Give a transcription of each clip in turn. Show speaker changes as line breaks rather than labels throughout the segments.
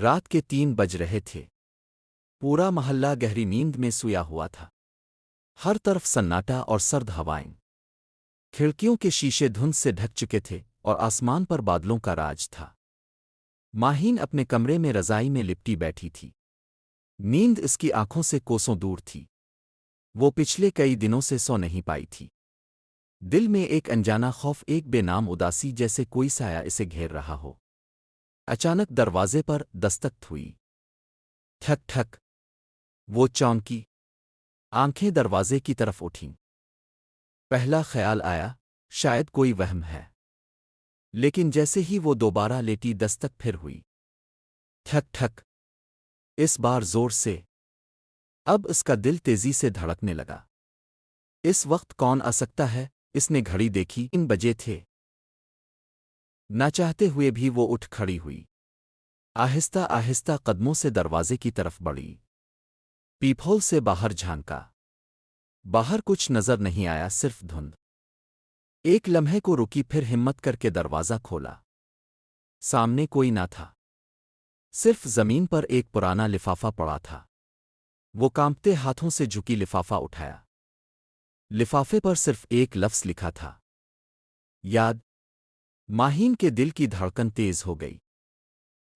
रात के 3 बज रहे थे। पूरा मोहल्ला गहरी नींद में सोया हुआ था। हर तरफ सन्नाटा और सर्द हवाएं। खिड़कियों के शीशे धुंध से ढक चुके थे और आसमान पर बादलों का राज था। माहीन अपने कमरे में रज़ाई में लिपटी बैठी थी। नींद इसकी आंखों से कोसों दूर थी। वो पिछले कई दिनों से सो नहीं पाई थी। दिल में एक अनजाना खौफ, एक बेनाम उदासी, जैसे कोई साया इसे घेर रहा हो। अचानक दरवाजे पर दस्तक हुई। ठक ठक। वो चौंकी। आंखें दरवाजे की तरफ उठीं। पहला ख्याल आया, शायद कोई वहम है। लेकिन जैसे ही वो दोबारा लेटी, दस्तक फिर हुई। ठक ठक। इस बार जोर से। अब इसका दिल तेजी से धड़कने लगा। इस वक्त कौन आ सकता है? इसने घड़ी देखी, 3 बजे थे। ना चाहते हुए भी वो उठ खड़ी हुई। आहिस्ता आहिस्ता कदमों से दरवाजे की तरफ बढ़ी। पीपहोल से बाहर झांका। बाहर कुछ नजर नहीं आया, सिर्फ धुंध। एक लम्हे को रुकी, फिर हिम्मत करके दरवाज़ा खोला। सामने कोई ना था। सिर्फ जमीन पर एक पुराना लिफाफा पड़ा था। वो कांपते हाथों से झुकी, लिफाफा उठाया। लिफाफे पर सिर्फ एक लफ्ज़ लिखा था, याद। माहीन के दिल की धड़कन तेज हो गई।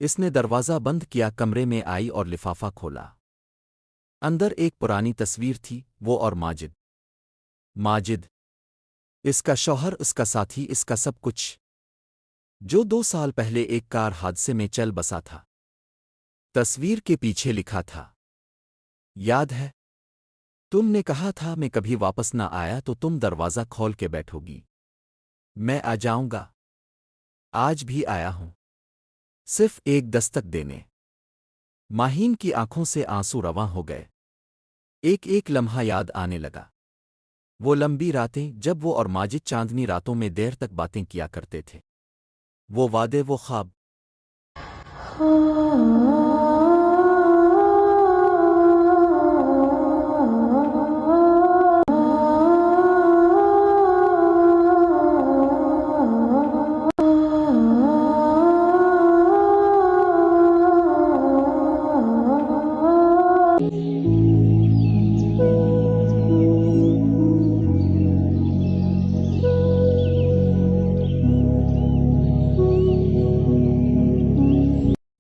इसने दरवाज़ा बंद किया, कमरे में आई और लिफाफा खोला। अंदर एक पुरानी तस्वीर थी, वो और माजिद। माजिद, इसका शौहर, इसका साथी, इसका सब कुछ, जो 2 साल पहले एक कार हादसे में चल बसा था। तस्वीर के पीछे लिखा था, याद है, तुमने कहा था मैं कभी वापस ना आया तो तुम दरवाज़ा खोल के बैठोगी। मैं आ जाऊंगा। आज भी आया हूं, सिर्फ एक दस्तक देने। माहीन की आंखों से आंसू रवां हो गए। एक एक लम्हा याद आने लगा। वो लंबी रातें, जब वो और माजिद चांदनी रातों में देर तक बातें किया करते थे। वो वादे, वो ख्वाब।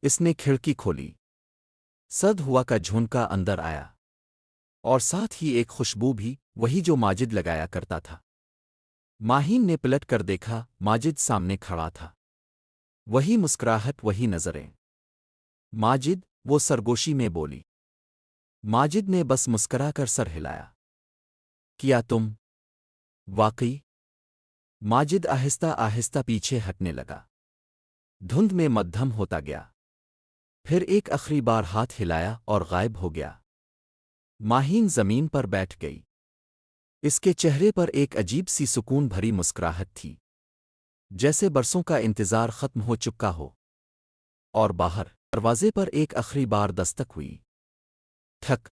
इसने खिड़की खोली। सद हुआ का झोंका अंदर आया, और साथ ही एक खुशबू भी, वही जो माजिद लगाया करता था। माहीन ने पलट कर देखा, माजिद सामने खड़ा था। वही मुस्कुराहट, वही नजरें। माजिद, वो सरगोशी में बोली। माजिद ने बस मुस्कुराकर सर हिलाया। क्या तुम? वाकई? माजिद आहिस्ता आहिस्ता पीछे हटने लगा। धुंध में मद्धम होता गया। फिर एक आखिरी बार हाथ हिलाया और गायब हो गया। माहीन जमीन पर बैठ गई। इसके चेहरे पर एक अजीब सी सुकून भरी मुस्कुराहट थी, जैसे बरसों का इंतजार खत्म हो चुका हो। और बाहर दरवाजे पर एक आखिरी बार दस्तक हुई। ठक।